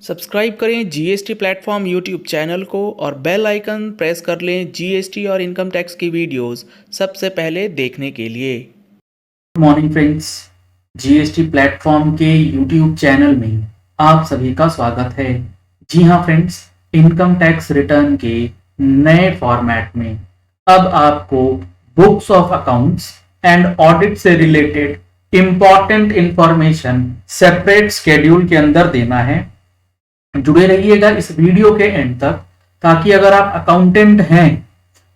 Subscribe करें GST platform YouTube channel को और बेल आइकन प्रेस कर लें जीएसटी और इनकम टैक्स की वीडियोस सबसे पहले देखने के लिए। Good morning friends, GST platform के यूट्यूब चैनल में आप सभी का स्वागत है। जी हाँ फ्रेंड्स, इनकम टैक्स रिटर्न के नए फॉर्मेट में अब आपको books of accounts and audit से related important information separate schedule के अंदर देना है। जुड़े रहिएगा इस वीडियो के एंड तक, ताकि अगर आप अकाउंटेंट हैं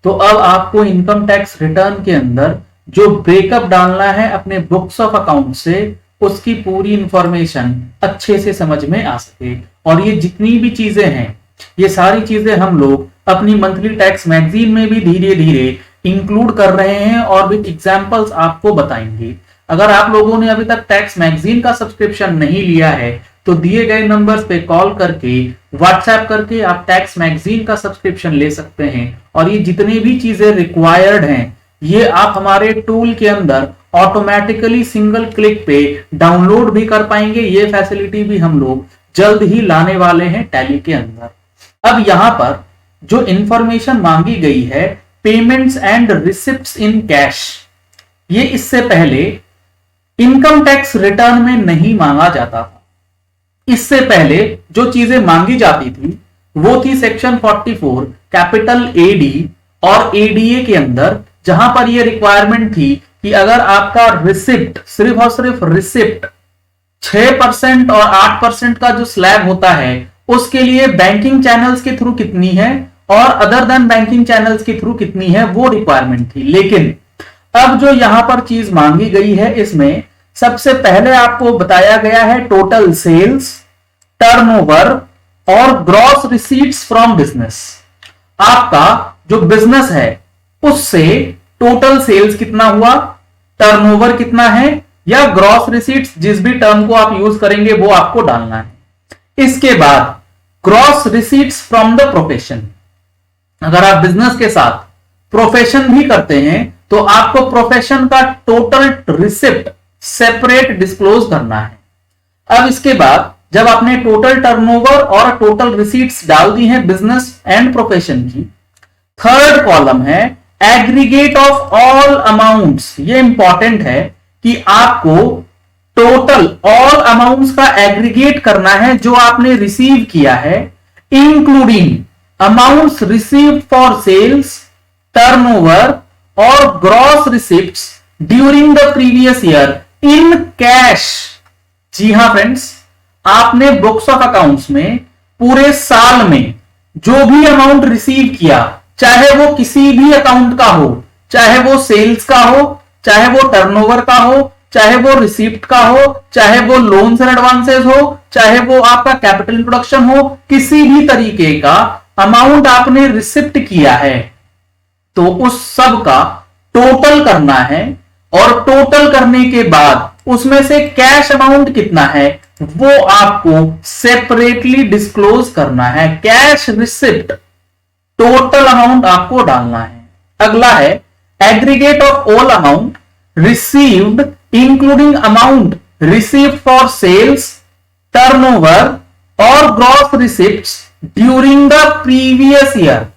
तो अब आपको इनकम टैक्स रिटर्न के अंदर जो ब्रेकअप डालना है अपने बुक्स ऑफ अकाउंट से, उसकी पूरी इंफॉर्मेशन अच्छे से समझ में आ सके। और ये जितनी भी चीजें हैं, ये सारी चीजें हम लोग अपनी मंथली टैक्स मैगजीन में भी धीरे धीरे इंक्लूड कर रहे हैं और विद एग्जांपल्स आपको बताएंगे। अगर आप लोगों ने अभी तक टैक्स मैगजीन का सब्सक्रिप्शन नहीं लिया है तो दिए गए नंबर्स पे कॉल करके, व्हाट्सएप करके आप टैक्स मैगजीन का सब्सक्रिप्शन ले सकते हैं। और ये जितनी भी चीजें रिक्वायर्ड हैं, ये आप हमारे टूल के अंदर ऑटोमेटिकली सिंगल क्लिक पे डाउनलोड भी कर पाएंगे। ये फैसिलिटी भी हम लोग जल्द ही लाने वाले हैं टैली के अंदर। अब यहां पर जो इंफॉर्मेशन मांगी गई है, payments and receipts in cash, ये इससे पहले इनकम टैक्स रिटर्न में नहीं मांगा जाता था। इससे पहले जो चीजें मांगी जाती थी वो थी सेक्शन 44 कैपिटल एडी और एडीए के अंदर, जहां पर यह रिक्वायरमेंट थी कि अगर आपका रिसिप्ट, सिर्फ और सिर्फ रिसिप्ट 6% और 8% का जो स्लैब होता है, उसके लिए बैंकिंग चैनल्स के थ्रू कितनी है और अदर देन बैंकिंग चैनल्स के थ्रू कितनी है, वो रिक्वायरमेंट थी। लेकिन अब जो यहां पर चीज मांगी गई है, इसमें सबसे पहले आपको बताया गया है टोटल सेल्स, टर्नओवर और ग्रॉस रिसीट्स फ्रॉम बिजनेस। आपका जो बिजनेस है उससे टोटल सेल्स कितना हुआ, टर्नओवर कितना है, या ग्रॉस रिसीट्स, जिस भी टर्म को आप यूज करेंगे वो आपको डालना है। इसके बाद gross receipts from the profession. अगर आप बिजनेस के साथ प्रोफेशन भी करते हैं तो आपको प्रोफेशन का टोटल रिसिप्ट सेपरेट डिस्क्लोज करना है। अब इसके बाद जब आपने टोटल टर्नओवर और टोटल रिसीट्स डाल दी हैं बिजनेस एंड प्रोफेशन की, थर्ड कॉलम है एग्रीगेट ऑफ ऑल अमाउंट्स। ये इंपॉर्टेंट है कि आपको टोटल ऑल अमाउंट्स का एग्रीगेट करना है जो आपने रिसीव किया है, including amounts received for sales, turnover और gross receipts during the previous year in cash. जी हां फ्रेंड्स, आपने बुक्स ऑफ अकाउंट्स में पूरे साल में जो भी अमाउंट रिसीव किया, चाहे वो किसी भी अकाउंट का हो, चाहे वो सेल्स का हो, चाहे वो टर्नओवर का हो, चाहे वो रिसीप्ट का हो, चाहे वो लोन्स एंड एडवांसेस हो, चाहे वो आपका कैपिटल इंट्रोडक्शन हो, किसी भी तरीके का अमाउंट आपने रिसिप्ट किया है तो उस सब का टोटल करना है। और टोटल करने के बाद उसमें से कैश अमाउंट कितना है वो आपको सेपरेटली डिस्क्लोज करना है। कैश रिसिप्ट टोटल अमाउंट आपको डालना है। अगला है aggregate of all amount received including amount received for sales, turnover और gross receipts during the previous year.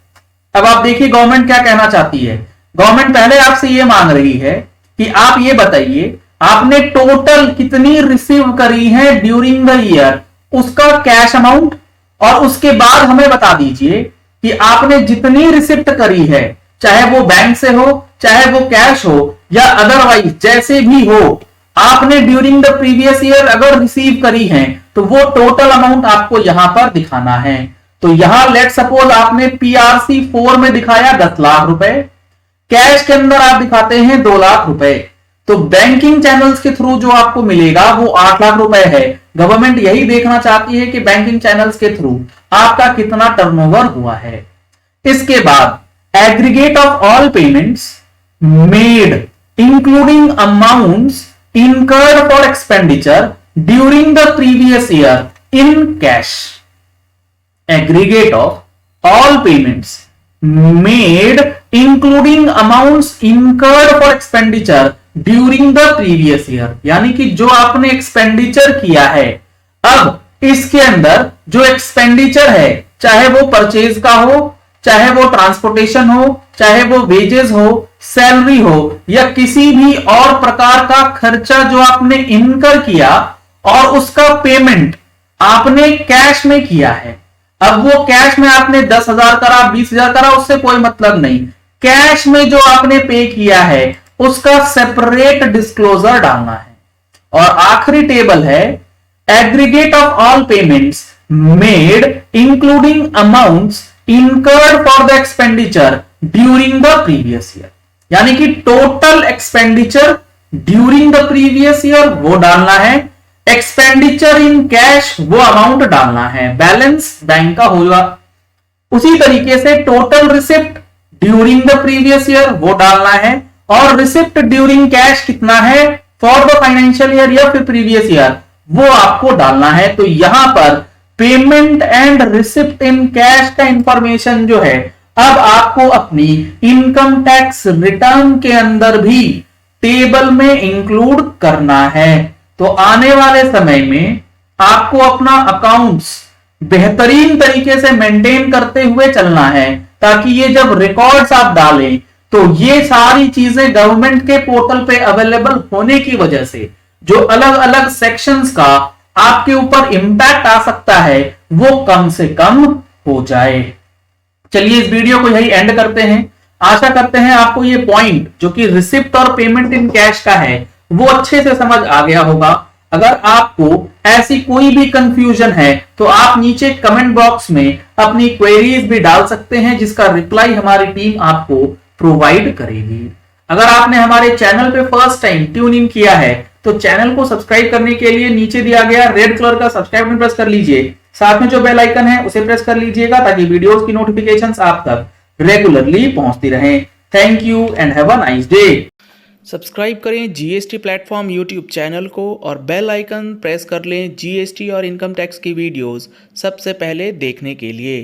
अब आप देखिए गवर्नमेंट क्या कहना चाहती है। गवर्नमेंट पहले आपसे यह मांग रही है कि आप ये बताइए आपने टोटल कितनी रिसीव करी है ड्यूरिंग द ईयर, उसका कैश अमाउंट, और उसके बाद हमें बता दीजिए कि आपने जितनी रिसिप्ट करी है, चाहे वो बैंक से हो, चाहे वो कैश हो या अदरवाइज जैसे भी हो, आपने ड्यूरिंग द प्रीवियस ईयर अगर रिसीव करी है तो वो टोटल अमाउंट आपको यहां पर दिखाना है। तो यहां लेट सपोज आपने पीआरसी 4 में दिखाया 10 लाख रुपए, कैश के अंदर आप दिखाते हैं 2 लाख रुपए, तो बैंकिंग चैनल्स के थ्रू जो आपको मिलेगा वो 8 लाख रुपए है। गवर्नमेंट यही देखना चाहती है कि बैंकिंग चैनल्स के थ्रू आपका कितना टर्नओवर हुआ है। इसके बाद aggregate of all payments made including amounts incurred for expenditure during the previous year in cash. Aggregate of all payments made including amounts incurred for expenditure during the previous year, यानी कि जो आपने expenditure किया है, अब इसके अंदर जो एक्सपेंडिचर है, चाहे वो परचेज का हो, चाहे वो ट्रांसपोर्टेशन हो, चाहे वो वेजेस हो, सैलरी हो, या किसी भी और प्रकार का खर्चा जो आपने इनकर किया और उसका पेमेंट आपने कैश में किया है। अब वो कैश में आपने 10,000 करा, 20,000 करा, उससे कोई मतलब नहीं। कैश में जो आपने पे किया है उसका सेपरेट डिस्क्लोजर डालना है। और आखिरी टेबल है aggregate of all payments made including amounts incurred for the expenditure during the previous year, यानी कि total expenditure during the previous year वो डालना है, एक्सपेंडिचर इन कैश वो अमाउंट डालना है, बैलेंस बैंक का होगा। उसी तरीके से total receipt during the previous year वो डालना है, और रिसिप्ट ड्यूरिंग कैश कितना है फॉर द फाइनेंशियल ईयर या फिर प्रीवियस ईयर वो आपको डालना है। तो यहां पर payment and receipt in cash का इंफॉर्मेशन जो है अब आपको अपनी इनकम टैक्स रिटर्न के अंदर भी टेबल में इंक्लूड करना है। तो आने वाले समय में आपको अपना अकाउंट्स बेहतरीन तरीके से मेंटेन करते हुए चलना है, ताकि ये जब रिकॉर्ड्स आप डालें तो ये सारी चीजें गवर्नमेंट के पोर्टल पे अवेलेबल होने की वजह से जो अलग अलग सेक्शंस का आपके ऊपर इंपैक्ट आ सकता है वो कम से कम हो जाए। चलिए इस वीडियो को यही एंड करते हैं। आशा करते हैं आपको ये पॉइंट जो कि रिसिप्ट और पेमेंट इन कैश का है वो अच्छे से समझ आ गया होगा। अगर आपको ऐसी कोई भी कंफ्यूजन है तो आप नीचे कमेंट बॉक्स में अपनी क्वेरीज भी डाल सकते हैं, जिसका रिप्लाई हमारी टीम आपको प्रोवाइड करेगी। अगर आपने हमारे चैनल पे फर्स्ट टाइम ट्यून इन किया है तो चैनल को सब्सक्राइब करने के लिए नीचे दिया गया रेड कलर का सब्सक्राइब बटन प्रेस कर लीजिए, साथ में जो बेल आइकन है उसे प्रेस कर लीजिएगा ताकि वीडियोस की नोटिफिकेशंस आप तक रेगुलरली पहुंचती रहें। Thank you and have a nice day. Subscribe करें जीएसटी प्लेटफॉर्म यूट्यूब चैनल को और बेल आइकन प्रेस कर लें जीएसटी और इनकम टैक्स की वीडियोस सबसे पहले देखने के लिए।